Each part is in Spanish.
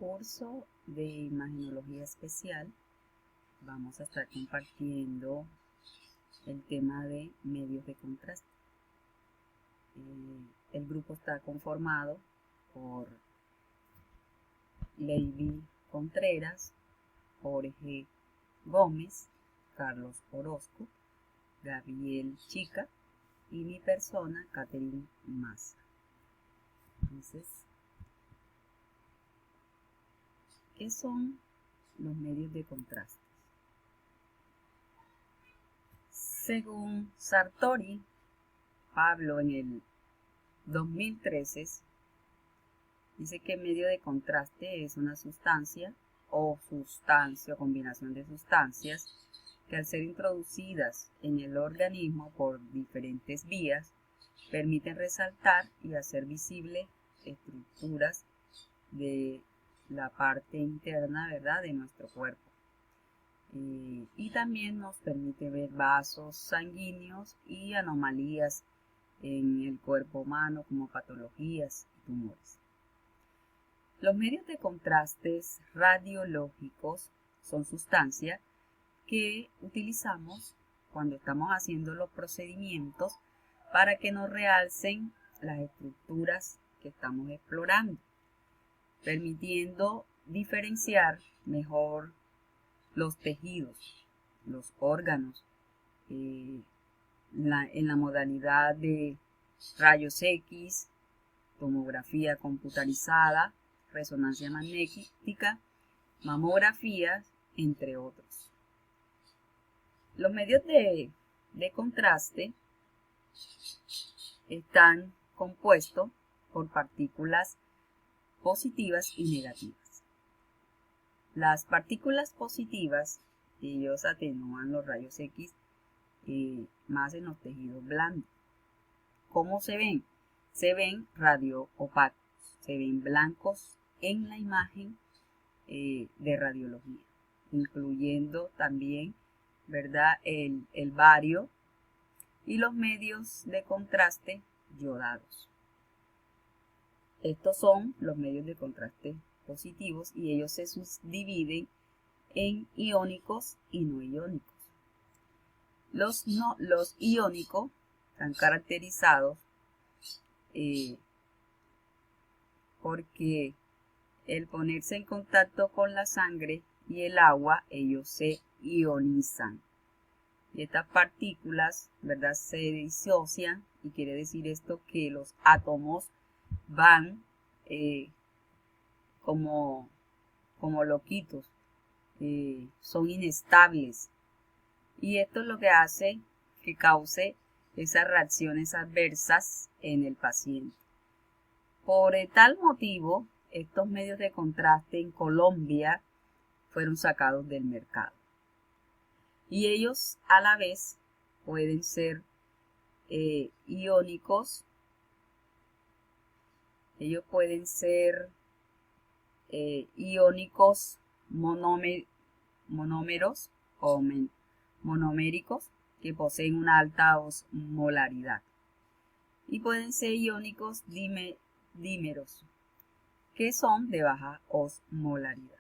curso de imagenología especial vamos a estar compartiendo el tema de medios de contraste. El grupo está conformado por Lady Contreras, Jorge Gómez, Carlos Orozco, Gabriel Chica y mi persona, Catherine Maza. Entonces, ¿qué son los medios de contraste? Según Sartori, Pablo en el 2013 dice que medio de contraste es una sustancia o combinación de sustancias que al ser introducidas en el organismo por diferentes vías permiten resaltar y hacer visible estructuras de la parte interna, ¿verdad?, de nuestro cuerpo. Y también nos permite ver vasos sanguíneos y anomalías en el cuerpo humano como patologías y tumores. Los medios de contrastes radiológicos son sustancias que utilizamos cuando estamos haciendo los procedimientos para que nos realcen las estructuras que estamos explorando, permitiendo diferenciar mejor los tejidos, los órganos, en la modalidad de rayos X, tomografía computarizada, resonancia magnética, mamografías, entre otros. Los medios de contraste están compuestos por partículas positivas y negativas. Las partículas positivas, ellos atenúan los rayos X más en los tejidos blandos. ¿Cómo se ven? Se ven radioopacos, se ven blancos en la imagen de radiología, incluyendo también, ¿verdad?, el bario y los medios de contraste yodados. Estos son los medios de contraste positivos y ellos se subdividen en iónicos y no iónicos. Los iónicos están caracterizados porque el ponerse en contacto con la sangre y el agua, ellos se ionizan. Y estas partículas, ¿verdad?, se disocian, y quiere decir esto que los átomos van como loquitos, son inestables. Y esto es lo que hace que cause esas reacciones adversas en el paciente. Por tal motivo, estos medios de contraste en Colombia fueron sacados del mercado. Y ellos a la vez pueden ser iónicos, ellos pueden ser iónicos monómeros o monoméricos que poseen una alta osmolaridad, y pueden ser iónicos dímeros que son de baja osmolaridad.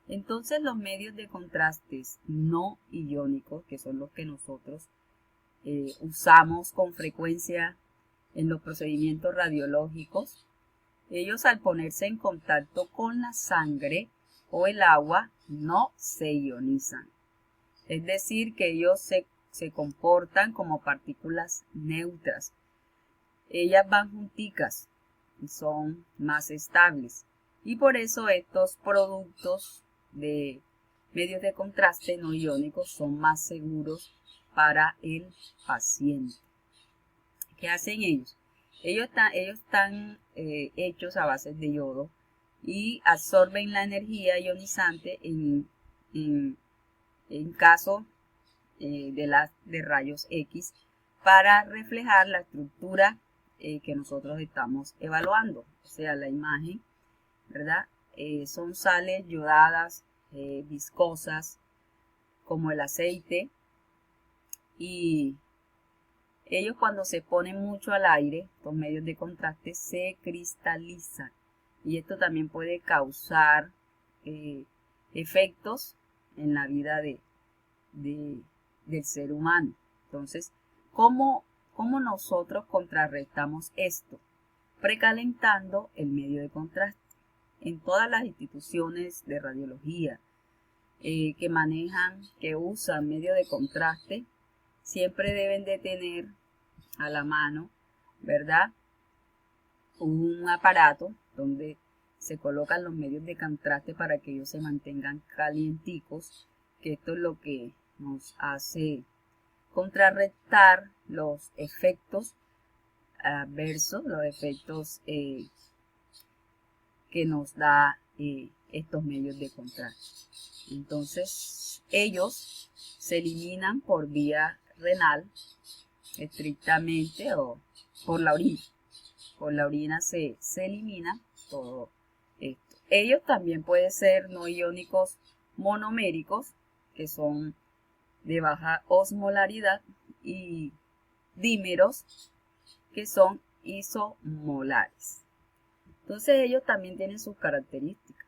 Entonces los medios de contrastes no iónicos, que son los que nosotros usamos con frecuencia en los procedimientos radiológicos, ellos al ponerse en contacto con la sangre o el agua no se ionizan. Es decir, que ellos se comportan como partículas neutras. Ellas van junticas y son más estables. Y por eso estos productos de medios de contraste no iónicos son más seguros para el paciente. ¿Qué hacen ellos? Ellos están hechos a base de yodo y absorben la energía ionizante en caso de rayos X para reflejar la estructura que nosotros estamos evaluando, o sea, la imagen, ¿verdad? Son sales yodadas, viscosas, como el aceite, y ellos cuando se ponen mucho al aire, estos medios de contraste se cristalizan y esto también puede causar efectos en la vida del ser humano. Entonces, ¿cómo nosotros contrarrestamos esto? Precalentando el medio de contraste. En todas las instituciones de radiología que usan medio de contraste, siempre deben de tener a la mano, ¿verdad?, un aparato donde se colocan los medios de contraste para que ellos se mantengan calienticos, que esto es lo que nos hace contrarrestar los efectos adversos, los efectos que nos da estos medios de contraste. Entonces, ellos se eliminan por vía renal, estrictamente, o por la orina. Por la orina se elimina todo esto. Ellos también pueden ser no iónicos monoméricos, que son de baja osmolaridad, y dímeros, que son isomolares. Entonces ellos también tienen sus características.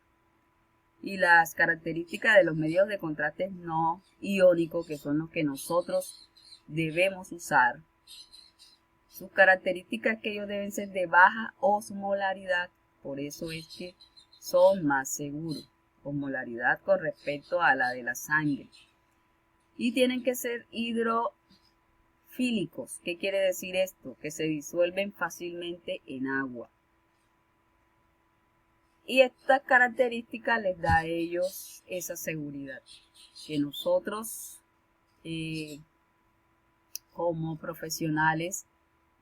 Y las características de los medios de contraste no iónicos, que son los que nosotros debemos usar, sus características es que ellos deben ser de baja osmolaridad, por eso es que son más seguros, osmolaridad con respecto a la de la sangre. Y tienen que ser hidrofílicos. ¿Qué quiere decir esto? Que se disuelven fácilmente en agua. Y estas características les da a ellos esa seguridad, que nosotros como profesionales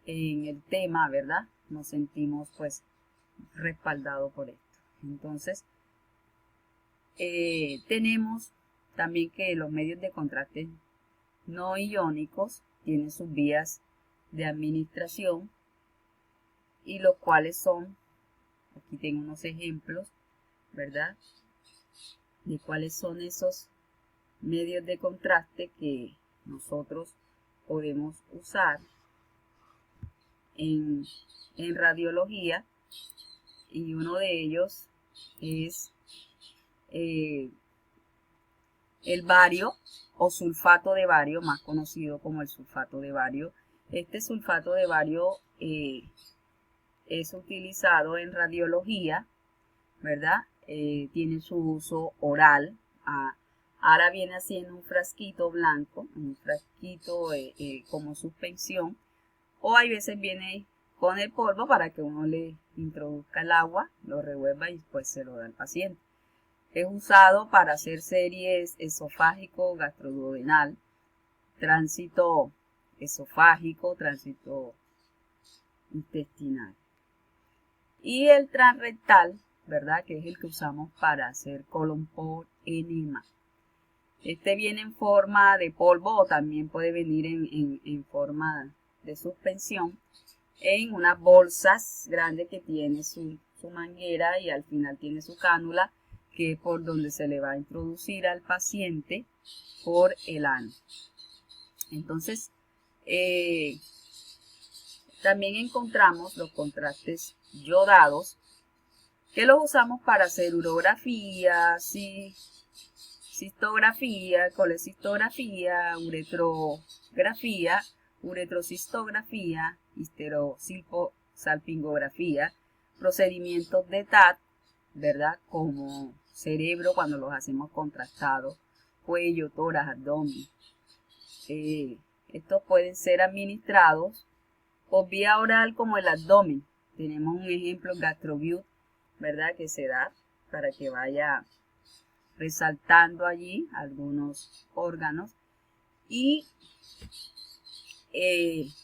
en el tema, ¿verdad?, nos sentimos pues respaldados por esto. Entonces, tenemos también que los medios de contraste no iónicos tienen sus vías de administración, y los cuales son, aquí tengo unos ejemplos, ¿verdad?, de cuáles son esos medios de contraste que nosotros podemos usar en radiología, y uno de ellos es el bario o sulfato de bario, más conocido como el sulfato de bario. Este sulfato de bario es utilizado en radiología, ¿verdad? Tiene su uso oral. Ahora viene así en un frasquito blanco, un frasquito como suspensión, o hay veces viene con el polvo para que uno le introduzca el agua, lo revuelva y pues se lo da al paciente. Es usado para hacer series esofágico, gastroduodenal, tránsito esofágico, tránsito intestinal. Y el transrectal, ¿verdad?, que es el que usamos para hacer colon por enema. Este viene en forma de polvo o también puede venir en forma de suspensión en unas bolsas grandes que tiene su manguera, y al final tiene su cánula, que es por donde se le va a introducir al paciente por el ano. Entonces, también encontramos los contrastes yodados, que los usamos para hacer urografía, cistografía, colecistografía, uretrografía, uretrocistografía, histerosalpingografía, procedimientos de TAT, ¿verdad?, como cerebro cuando los hacemos contrastados, cuello, tórax, abdomen. Estos pueden ser administrados por vía oral como el abdomen. Tenemos un ejemplo, GastroBiot, ¿verdad?, que se da para que vaya resaltando allí algunos órganos. Y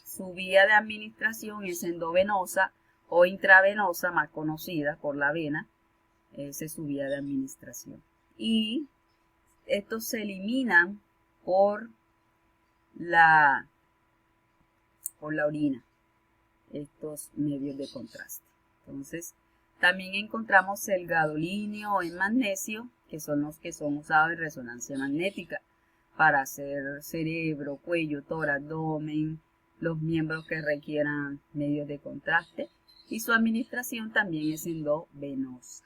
su vía de administración es endovenosa o intravenosa, más conocida por la vena. Esa es su vía de administración. Y estos se eliminan por la orina, estos medios de contraste. Entonces, también encontramos el gadolínio en magnesio, que son los que son usados en resonancia magnética para hacer cerebro, cuello, tórax, abdomen, los miembros que requieran medios de contraste. y su administración también es endovenosa.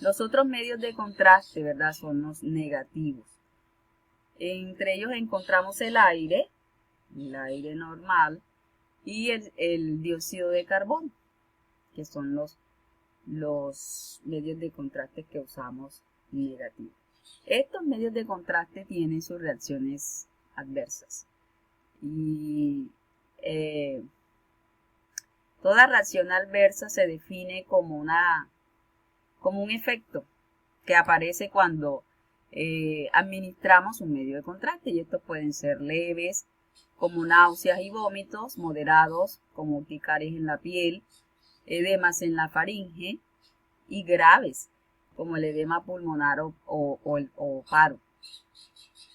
Los otros medios de contraste, ¿verdad?, son los negativos. Entre ellos encontramos el aire normal, y el dióxido de carbono, que son los medios de contraste que usamos negativos. Estos medios de contraste tienen sus reacciones adversas. Y toda reacción adversa se define como un efecto que aparece cuando administramos un medio de contraste, y estos pueden ser leves, como náuseas y vómitos; moderados, como urticarias en la piel, edemas en la faringe; y graves, como el edema pulmonar o paro.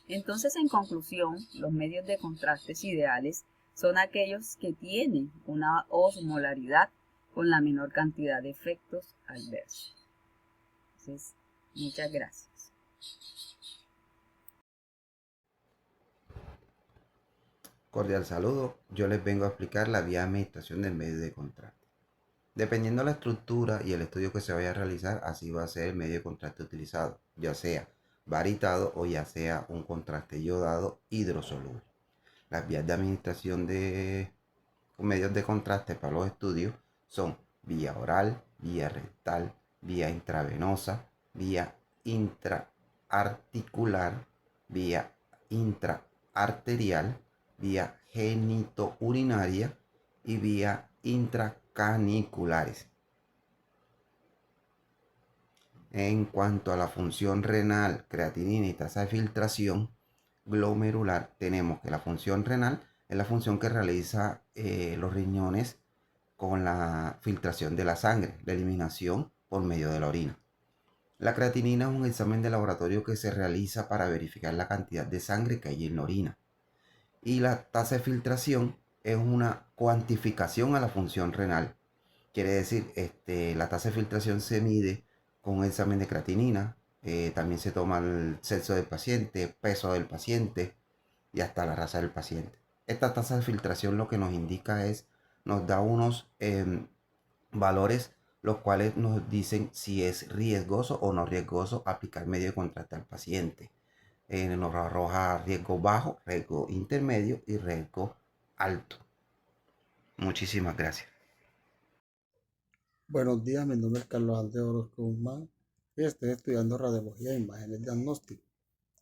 Entonces, en conclusión, los medios de contrastes ideales son aquellos que tienen una osmolaridad con la menor cantidad de efectos adversos. Entonces, muchas gracias. Cordial saludo, yo les vengo a explicar la vía de administración del medio de contraste. Dependiendo de la estructura y el estudio que se vaya a realizar, así va a ser el medio de contraste utilizado, ya sea varitado o ya sea un contraste iodado hidrosoluble. Las vías de administración de medios de contraste para los estudios son vía oral, vía rectal, vía intravenosa, vía intraarticular, vía intraarterial, vía genitourinaria y vía intracaniculares. En cuanto a la función renal, creatinina y tasa de filtración glomerular, tenemos que la función renal es la función que realiza los riñones con la filtración de la sangre, la eliminación por medio de la orina. La creatinina es un examen de laboratorio que se realiza para verificar la cantidad de sangre que hay en la orina. Y la tasa de filtración es una cuantificación a la función renal. Quiere decir, la tasa de filtración se mide con un examen de creatinina. También se toma el sexo del paciente, peso del paciente y hasta la raza del paciente. Esta tasa de filtración lo que nos indica nos da unos valores los cuales nos dicen si es riesgoso o no riesgoso aplicar medio de contraste al paciente. Nos arroja riesgo bajo, riesgo intermedio y riesgo alto. Muchísimas gracias. Buenos días, mi nombre es Carlos Andrés Orozco Guzmán y estoy estudiando radiología e imágenes diagnósticas.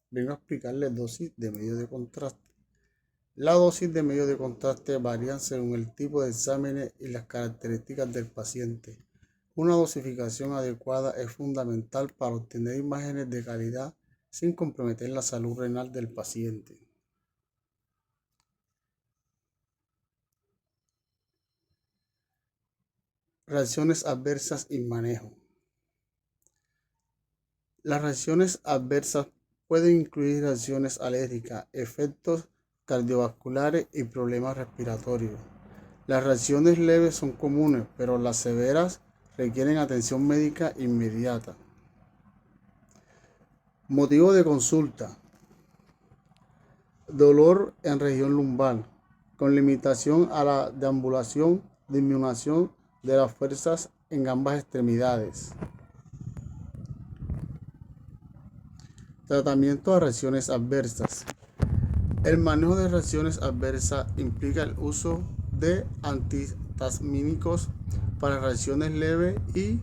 Vengo a explicarles dosis de medio de contraste. La dosis de medio de contraste varía según el tipo de exámenes y las características del paciente. Una dosificación adecuada es fundamental para obtener imágenes de calidad sin comprometer la salud renal del paciente. Reacciones adversas y manejo. Las reacciones adversas pueden incluir reacciones alérgicas, efectos cardiovasculares y problemas respiratorios. Las reacciones leves son comunes, pero las severas requieren atención médica inmediata. Motivo de consulta: dolor en región lumbar, con limitación a la deambulación, disminución de las fuerzas en ambas extremidades. Tratamiento de reacciones adversas. El manejo de reacciones adversas implica el uso de antihistamínicos para reacciones leves y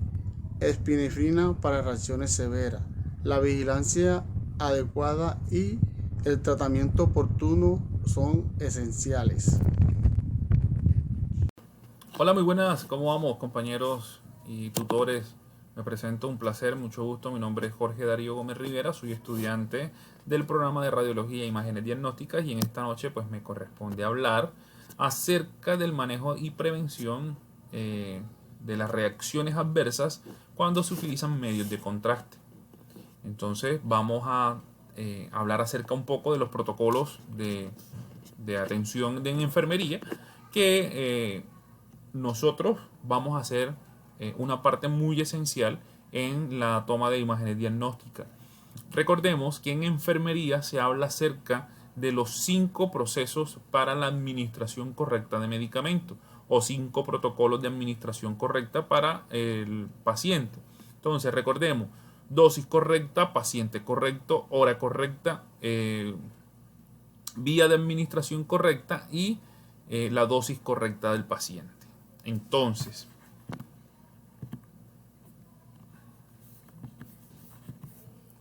epinefrina para reacciones severas. La vigilancia adecuada y el tratamiento oportuno son esenciales. Hola, muy buenas, ¿cómo vamos, compañeros y tutores? Me presento, un placer, mucho gusto. Mi nombre es Jorge Darío Gómez Rivera, soy estudiante del programa de Radiología e Imágenes Diagnósticas, y en esta noche pues me corresponde hablar acerca del manejo y prevención de las reacciones adversas cuando se utilizan medios de contraste. Entonces vamos a hablar acerca un poco de los protocolos de atención en enfermería que nosotros vamos a hacer una parte muy esencial en la toma de imágenes diagnósticas. Recordemos que en enfermería se habla acerca de los 5 procesos para la administración correcta de medicamentos, o 5 protocolos de administración correcta para el paciente. Entonces, recordemos, dosis correcta, paciente correcto, hora correcta, vía de administración correcta y la dosis correcta del paciente. Entonces,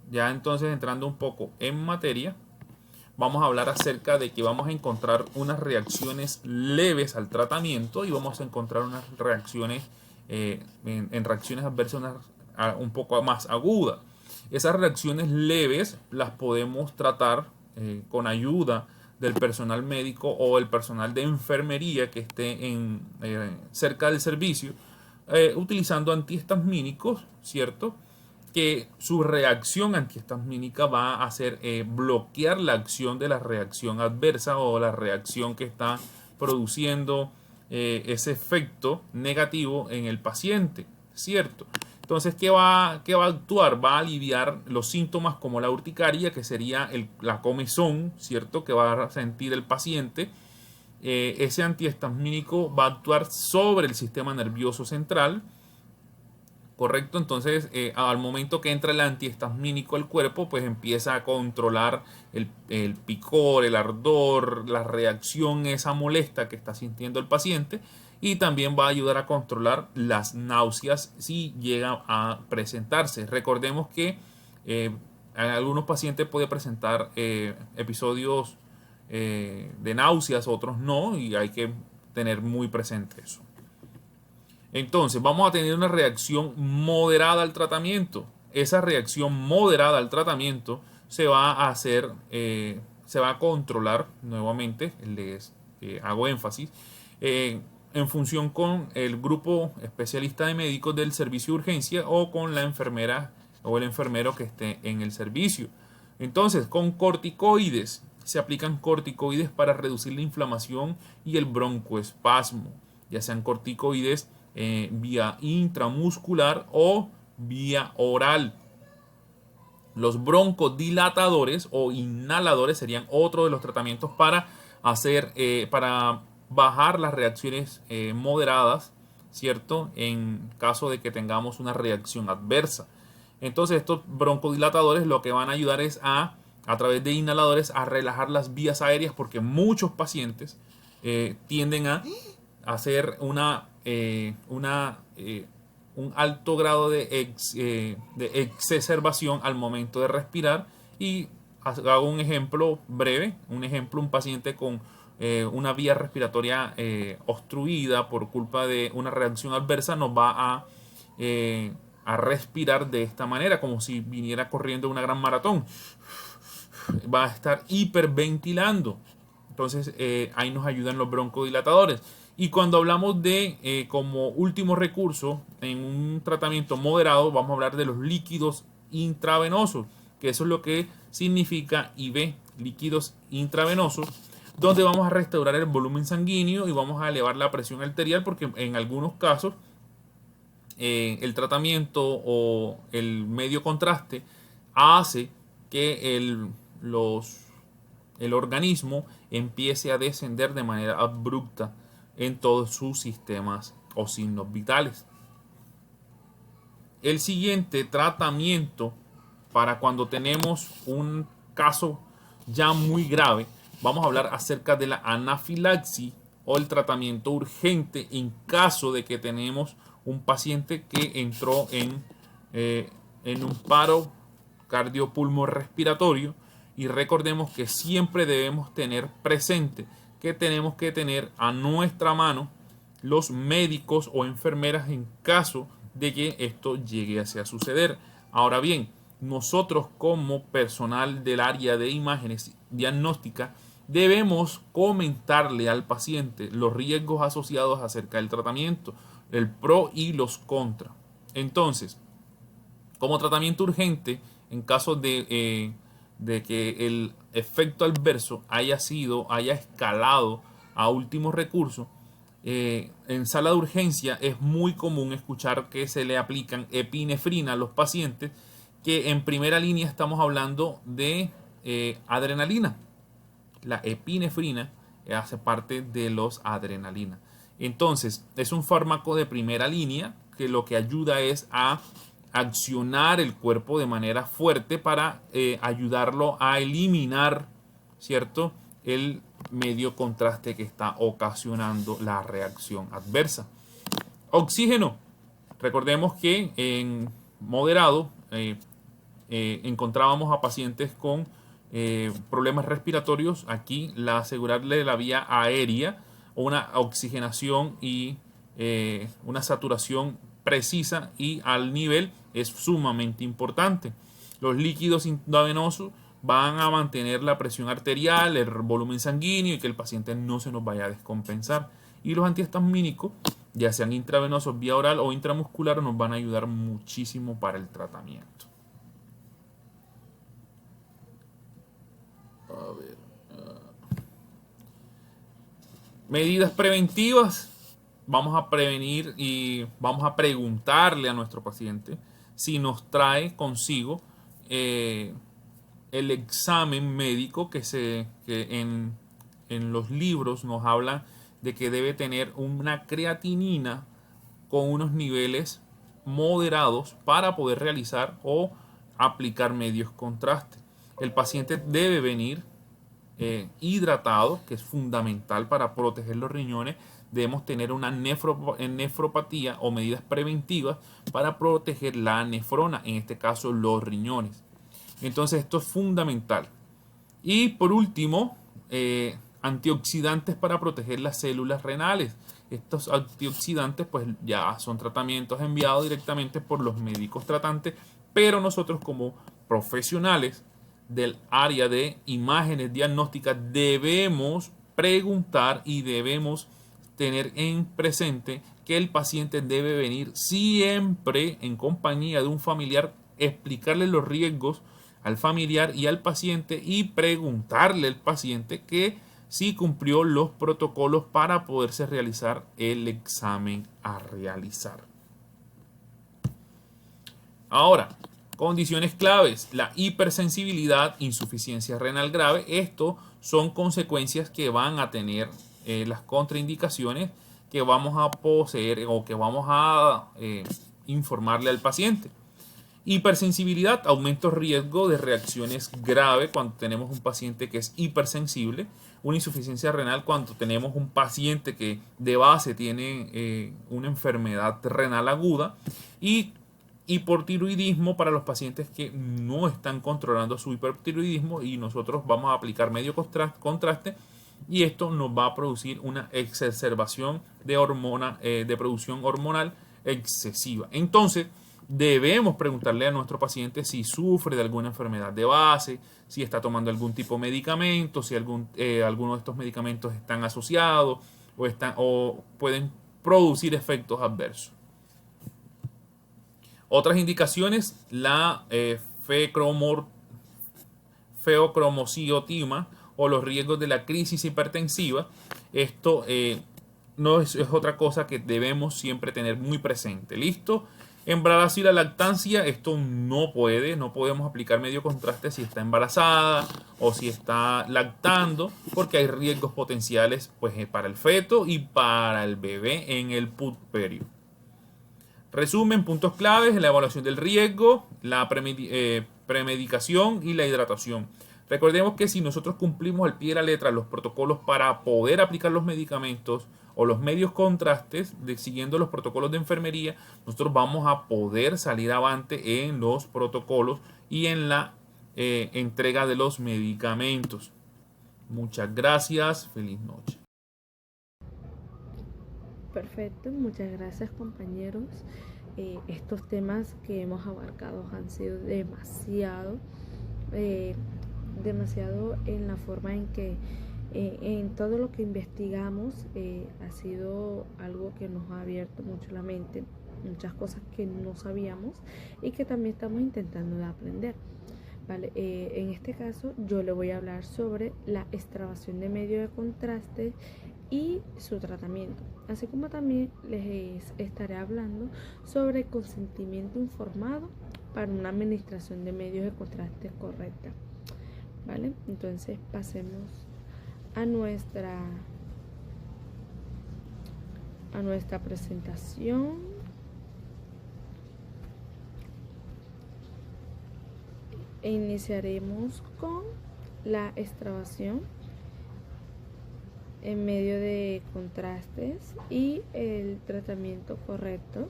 ya entonces entrando un poco en materia, vamos a hablar acerca de que vamos a encontrar unas reacciones leves al tratamiento y vamos a encontrar unas reacciones en reacciones adversas un poco más agudas. Esas reacciones leves las podemos tratar con ayuda del personal médico o el personal de enfermería que esté cerca del servicio, utilizando antihistamínicos, ¿cierto? Que su reacción antihistamínica va a hacer bloquear la acción de la reacción adversa o la reacción que está produciendo ese efecto negativo en el paciente, ¿cierto? Entonces, ¿qué va a actuar? Va a aliviar los síntomas como la urticaria, que sería la comezón, ¿cierto? Que va a sentir el paciente. Ese antihistamínico va a actuar sobre el sistema nervioso central, ¿correcto? Entonces, al momento que entra el antihistamínico al cuerpo, pues empieza a controlar el picor, el ardor, la reacción esa molesta que está sintiendo el paciente, y también va a ayudar a controlar las náuseas si llega a presentarse. Recordemos que en algunos pacientes puede presentar episodios de náuseas, otros no, y hay que tener muy presente eso. Entonces, vamos a tener una reacción moderada al tratamiento. Esa reacción moderada al tratamiento se va a hacer, se va a controlar nuevamente, les hago énfasis, en función con el grupo especialista de médicos del servicio de urgencia o con la enfermera o el enfermero que esté en el servicio. Entonces, con corticoides, se aplican corticoides para reducir la inflamación y el broncoespasmo, ya sean corticoides vía intramuscular o vía oral. Los broncodilatadores o inhaladores serían otro de los tratamientos para bajar las reacciones moderadas, ¿cierto? En caso de que tengamos una reacción adversa. Entonces, estos broncodilatadores lo que van a ayudar es a través de inhaladores a relajar las vías aéreas, porque muchos pacientes tienden a hacer un alto grado de exacerbación al momento de respirar. Y hago un ejemplo breve, un paciente con una vía respiratoria obstruida por culpa de una reacción adversa nos va a respirar de esta manera, como si viniera corriendo una gran maratón. Va a estar hiperventilando. Entonces ahí nos ayudan los broncodilatadores. Y cuando hablamos de como último recurso en un tratamiento moderado, vamos a hablar de los líquidos intravenosos, que eso es lo que significa IV, líquidos intravenosos, donde vamos a restaurar el volumen sanguíneo y vamos a elevar la presión arterial, porque en algunos casos el tratamiento o el medio contraste hace que el organismo empiece a descender de manera abrupta en todos sus sistemas o signos vitales. El siguiente tratamiento para cuando tenemos un caso ya muy grave, vamos a hablar acerca de la anafilaxis o el tratamiento urgente en caso de que tenemos un paciente que entró en un paro cardiopulmorrespiratorio. Y recordemos que siempre debemos tener presente que tenemos que tener a nuestra mano los médicos o enfermeras en caso de que esto llegue a suceder. Ahora bien, nosotros como personal del área de imágenes diagnósticas debemos comentarle al paciente los riesgos asociados acerca del tratamiento, el pro y los contra. Entonces, como tratamiento urgente, en caso de que el efecto adverso haya escalado a último recurso, en sala de urgencia es muy común escuchar que se le aplican epinefrina a los pacientes, que en primera línea estamos hablando de adrenalina. La epinefrina hace parte de los adrenalina. Entonces, es un fármaco de primera línea que lo que ayuda es a accionar el cuerpo de manera fuerte para ayudarlo a eliminar, ¿cierto?, el medio contraste que está ocasionando la reacción adversa. Oxígeno. Recordemos que en moderado encontrábamos a pacientes con problemas respiratorios. Aquí asegurarle la vía aérea, una oxigenación y una saturación precisa y al nivel es sumamente importante. Los líquidos intravenosos van a mantener la presión arterial, el volumen sanguíneo y que el paciente no se nos vaya a descompensar. Y los antihistamínicos, ya sean intravenosos, vía oral o intramuscular, nos van a ayudar muchísimo para el tratamiento. A ver. Medidas preventivas. Vamos a prevenir y vamos a preguntarle a nuestro paciente si nos trae consigo el examen médico que en los libros nos habla de que debe tener una creatinina con unos niveles moderados para poder realizar o aplicar medios contraste. El paciente debe venir hidratado, que es fundamental para proteger los riñones. Debemos tener una nefropatía o medidas preventivas para proteger la nefrona, en este caso los riñones. Entonces esto es fundamental. Y por último, antioxidantes para proteger las células renales. Estos antioxidantes pues ya son tratamientos enviados directamente por los médicos tratantes, pero nosotros como profesionales del área de imágenes diagnósticas debemos preguntar y debemos tener en presente que el paciente debe venir siempre en compañía de un familiar, explicarle los riesgos al familiar y al paciente y preguntarle al paciente que si cumplió los protocolos para poderse realizar el examen a realizar. Ahora, condiciones claves: la hipersensibilidad, insuficiencia renal grave. Esto son consecuencias que van a tener las contraindicaciones que vamos a poseer o que vamos a informarle al paciente. Hipersensibilidad, aumento riesgo de reacciones graves cuando tenemos un paciente que es hipersensible. Una insuficiencia renal cuando tenemos un paciente que de base tiene una enfermedad renal aguda. Y hipotiroidismo para los pacientes que no están controlando su hipertiroidismo y nosotros vamos a aplicar medio contraste y esto nos va a producir una exacerbación de producción hormonal excesiva. Entonces debemos preguntarle a nuestro paciente si sufre de alguna enfermedad de base, si está tomando algún tipo de medicamento, si alguno de estos medicamentos están asociados o pueden producir efectos adversos. Otras indicaciones: la feocromociotima o los riesgos de la crisis hipertensiva. Esto no es otra cosa que debemos siempre tener muy presente. ¿Listo? Embarazo y la lactancia. Esto no podemos aplicar medio contraste si está embarazada o si está lactando, porque hay riesgos potenciales pues, para el feto y para el bebé en el puerperio. Resumen, puntos claves: la evaluación del riesgo, la premedicación y la hidratación. Recordemos que si nosotros cumplimos al pie de la letra los protocolos para poder aplicar los medicamentos o los medios contrastes, siguiendo los protocolos de enfermería, nosotros vamos a poder salir avante en los protocolos y en la entrega de los medicamentos. Muchas gracias, feliz noche. Perfecto, muchas gracias compañeros. Estos temas que hemos abarcado han sido demasiado en la forma en que en todo lo que investigamos ha sido algo que nos ha abierto mucho la mente, muchas cosas que no sabíamos y que también estamos intentando de aprender. Vale, en este caso yo le voy a hablar sobre la extravasación de medio de contraste y su tratamiento, así como también les estaré hablando sobre el consentimiento informado para una administración de medios de contraste correcta. ¿Vale? Entonces pasemos a nuestra a nuestra presentación. Iniciaremos con la extravasación en medio de contrastes y el tratamiento correcto.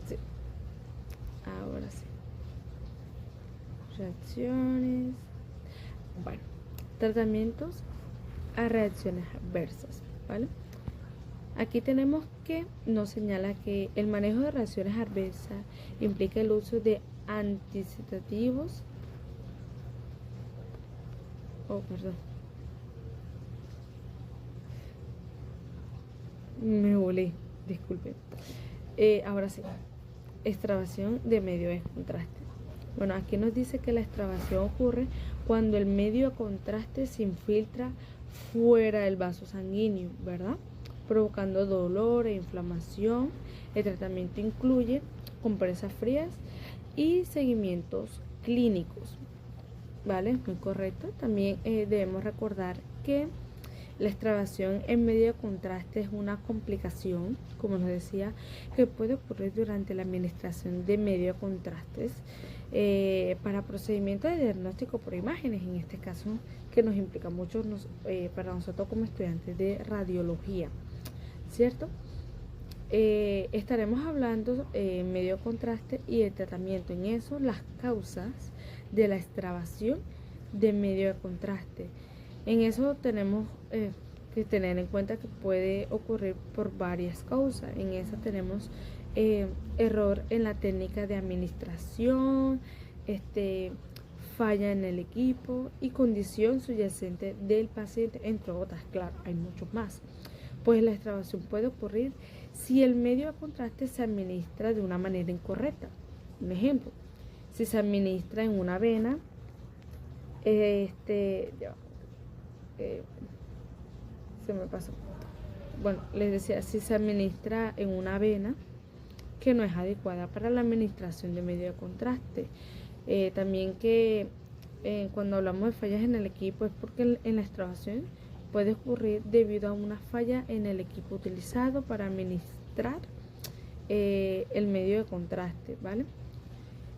Sí. Ahora sí. Reacciones. Bueno, tratamientos a reacciones adversas, ¿vale? Aquí tenemos que nos señala que el manejo de reacciones adversas implica el uso de anticitativos. Me volé, disculpen. Ahora sí, extravasación de medio de contraste. Bueno, aquí nos dice que la extravasación ocurre cuando el medio de contraste se infiltra fuera del vaso sanguíneo, ¿verdad? Provocando dolor e inflamación. El tratamiento incluye compresas frías y seguimientos clínicos, ¿vale? Muy correcto. También debemos recordar que la extravasación en medio de contraste es una complicación, como nos decía, que puede ocurrir durante la administración de medio de contrastes para procedimientos de diagnóstico por imágenes, en este caso que nos implica mucho para nosotros como estudiantes de radiología, ¿cierto? Estaremos hablando medio de contraste y el tratamiento. En eso, las causas de la extravasación de medio de contraste. En eso tenemos que tener en cuenta que puede ocurrir por varias causas. En esa tenemos error en la técnica de administración, falla en el equipo y condición subyacente del paciente, entre otras. Claro, hay muchos más. Pues la extravasación puede ocurrir si el medio de contraste se administra de una manera incorrecta. Un ejemplo, si se administra en una vena, se me pasó. Bueno, les decía, si se administra en una vena que no es adecuada para la administración de medio de contraste. También que cuando hablamos de fallas en el equipo es porque en la extravasación puede ocurrir debido a una falla en el equipo utilizado para administrar el medio de contraste, ¿vale?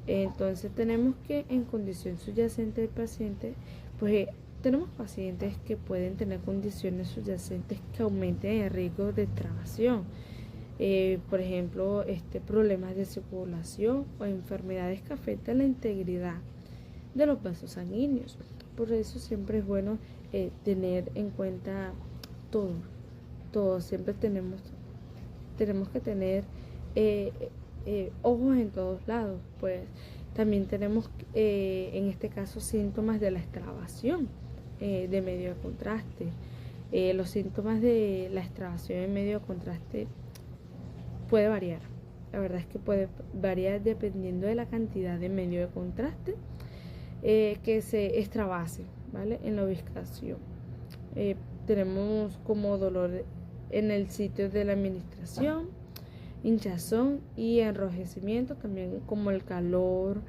Entonces tenemos que en condición subyacente del paciente, pues tenemos pacientes que pueden tener condiciones subyacentes que aumenten el riesgo de extravasación. Por ejemplo, problemas de circulación o enfermedades que afectan la integridad de los vasos sanguíneos. Por eso siempre es bueno tener en cuenta todo. Siempre tenemos que tener ojos en todos lados. Pues también tenemos en este caso síntomas de la extravasación de medio de contraste. Los síntomas de la extravasación en medio de contraste puede variar. La verdad es que puede variar dependiendo de la cantidad de medio de contraste que se extravase, ¿vale? En la ubicación. Tenemos como dolor en el sitio de la administración, hinchazón y enrojecimiento, también como el calor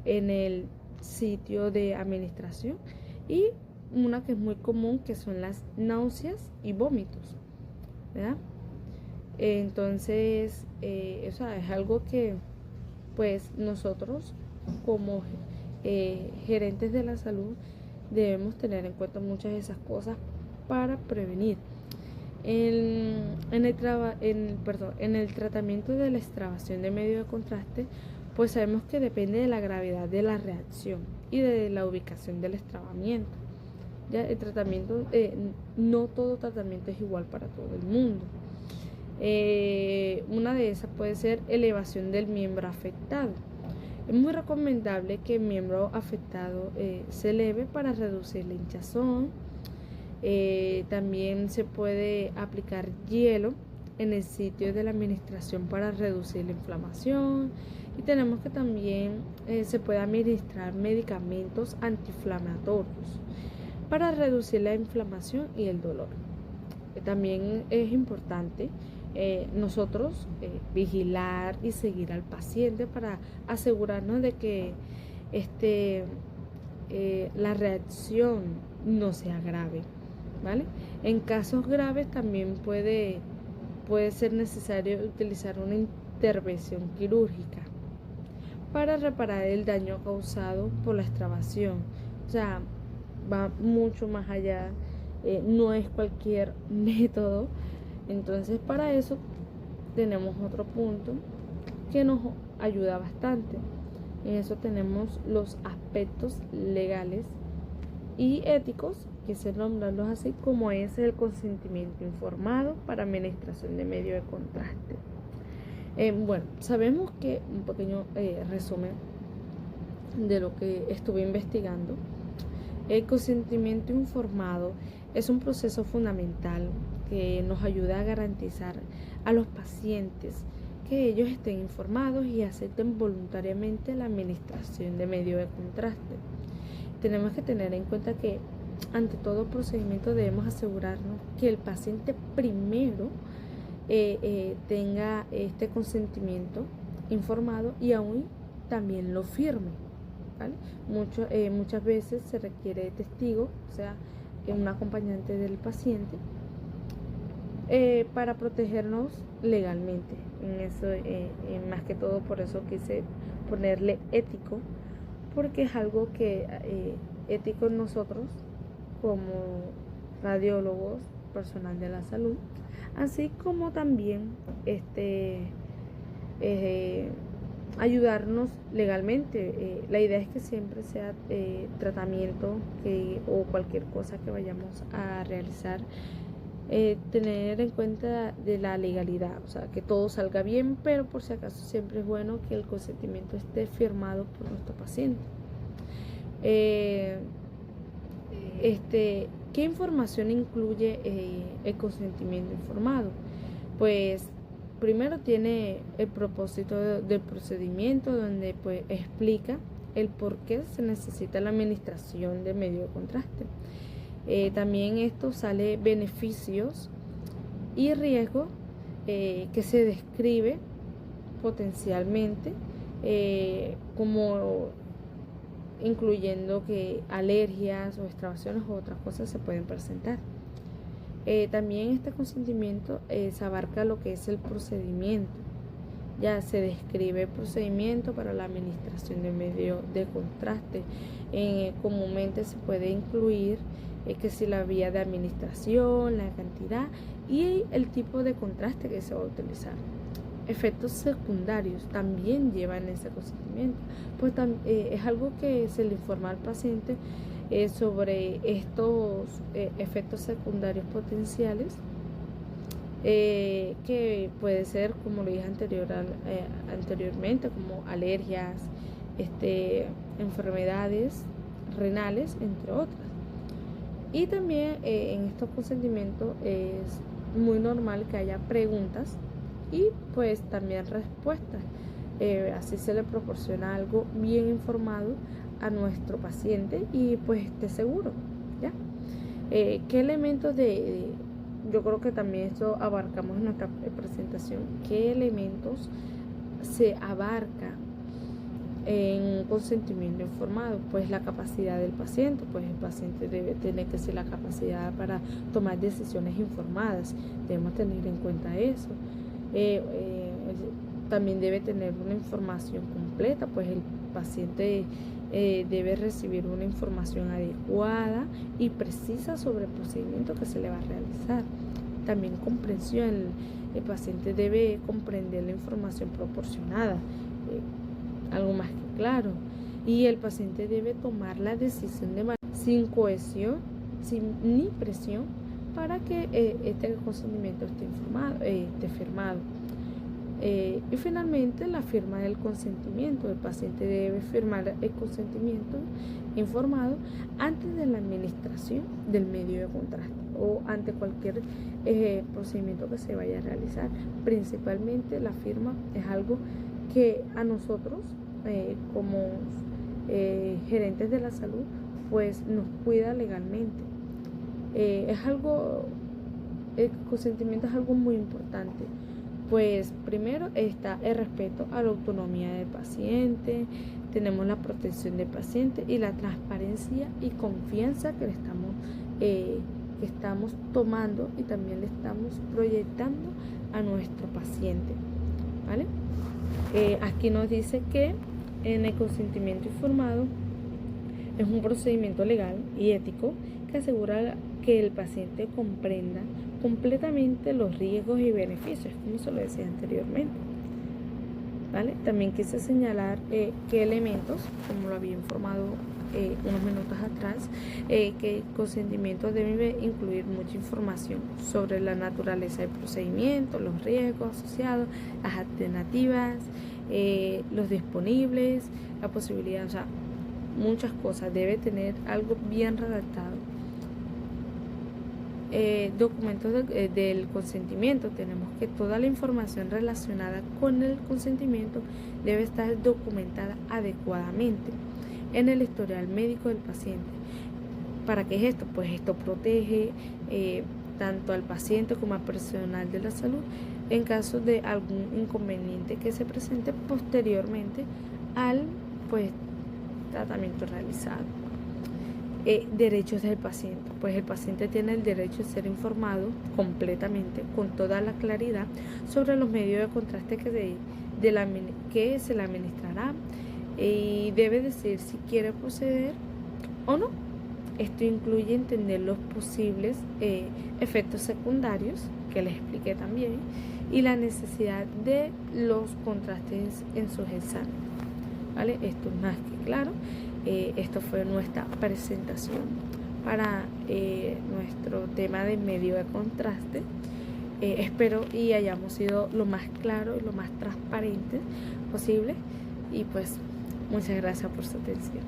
en el sitio de administración, y una que es muy común, que son las náuseas y vómitos, ¿verdad? Entonces, eso es algo que pues nosotros como gerentes de la salud debemos tener en cuenta muchas de esas cosas para prevenir. En el tratamiento de la extravasación de medio de contraste, pues sabemos que depende de la gravedad de la reacción y de la ubicación del extravamiento. Ya el tratamiento, no todo tratamiento es igual para todo el mundo. Una de esas puede ser elevación del miembro afectado. Es muy recomendable que el miembro afectado se eleve para reducir la hinchazón. También se puede aplicar hielo en el sitio de la administración para reducir la inflamación, y tenemos que también se puede administrar medicamentos antiinflamatorios para reducir la inflamación y el dolor. También es importante nosotros vigilar y seguir al paciente para asegurarnos de que la reacción no sea grave, ¿vale? En casos graves también puede ser necesario utilizar una intervención quirúrgica para reparar el daño causado por la extravasación. O sea, va mucho más allá, no es cualquier método. Entonces, para eso tenemos otro punto que nos ayuda bastante. En eso tenemos los aspectos legales y éticos, que se nombrarlos así, como es el consentimiento informado para administración de medio de contraste. Bueno, sabemos que un pequeño resumen de lo que estuve investigando. El consentimiento informado es un proceso fundamental que nos ayuda a garantizar a los pacientes que ellos estén informados y acepten voluntariamente la administración de medio de contraste. Tenemos que tener en cuenta que ante todo procedimiento debemos asegurarnos que el paciente primero tenga este consentimiento informado y aún también lo firme, ¿vale? Muchas veces se requiere de testigo, o sea, un acompañante del paciente, para protegernos legalmente. En eso, más que todo, por eso quise ponerle ético, porque es algo que ético nosotros como radiólogos, personal de la salud, así como también ayudarnos legalmente. La idea es que siempre sea tratamiento o cualquier cosa que vayamos a realizar, tener en cuenta de la legalidad, o sea, que todo salga bien, pero por si acaso siempre es bueno que el consentimiento esté firmado por nuestro paciente. ¿Qué información incluye el consentimiento informado? Pues primero tiene el propósito del procedimiento, donde pues explica el por qué se necesita la administración de medio de contraste. También esto sale beneficios y riesgos que se describe potencialmente, como incluyendo que alergias o extravasaciones u otras cosas se pueden presentar. También este consentimiento se abarca lo que es el procedimiento. Ya se describe el procedimiento para la administración de medio de contraste. Comúnmente se puede incluir que si la vía de administración, la cantidad y el tipo de contraste que se va a utilizar. Efectos secundarios también llevan ese consentimiento, pues es algo que se le informa al paciente sobre estos efectos secundarios potenciales, que puede ser, como lo dije anteriormente, como alergias, enfermedades renales, entre otras. Y también en estos consentimientos es muy normal que haya preguntas y pues también respuestas. Así se le proporciona algo bien informado a nuestro paciente y pues esté seguro, ¿ya? ¿Qué elementos yo creo que también esto abarcamos en nuestra presentación, qué elementos se abarca en consentimiento informado? Pues la capacidad del paciente, pues el paciente debe tener que ser la capacidad para tomar decisiones informadas, debemos tener en cuenta eso. También debe tener una información completa, pues el paciente debe recibir una información adecuada y precisa sobre el procedimiento que se le va a realizar. También comprensión, el paciente debe comprender la información proporcionada, algo más que claro, y el paciente debe tomar la decisión sin cohesión, ni presión, para que este consentimiento esté firmado. Y finalmente, la firma del consentimiento. El paciente debe firmar el consentimiento informado antes de la administración del medio de contraste o ante cualquier procedimiento que se vaya a realizar. Principalmente la firma es algo que a nosotros como gerentes de la salud pues nos cuida legalmente. El consentimiento es algo muy importante. Pues primero está el respeto a la autonomía del paciente, tenemos la protección del paciente y la transparencia y confianza que le estamos que estamos tomando y también le estamos proyectando a nuestro paciente, ¿vale? Aquí nos dice que en el consentimiento informado es un procedimiento legal y ético que asegura que el paciente comprenda completamente los riesgos y beneficios, como se lo decía anteriormente, ¿vale? También quise señalar qué elementos, como lo había informado unos minutos atrás, que el consentimiento debe incluir mucha información sobre la naturaleza del procedimiento, los riesgos asociados, las alternativas, los disponibles, la posibilidad, o sea, muchas cosas. Debe tener algo bien redactado. Documentos del consentimiento. Tenemos que toda la información relacionada con el consentimiento debe estar documentada adecuadamente en el historial médico del paciente. ¿Para qué es esto? Pues esto protege tanto al paciente como al personal de la salud en caso de algún inconveniente que se presente posteriormente al tratamiento realizado. Derechos del paciente. Pues el paciente tiene el derecho de ser informado completamente, con toda la claridad, sobre los medios de contraste que se le administrará, y debe decir si quiere proceder o no. Esto incluye entender los posibles efectos secundarios, que les expliqué también, y la necesidad de los contrastes en sus exámenes, ¿vale? Esto es más que claro. Esto fue nuestra presentación para nuestro tema de medio de contraste. Espero y hayamos sido lo más claro y lo más transparente posible. Y pues muchas gracias por su atención.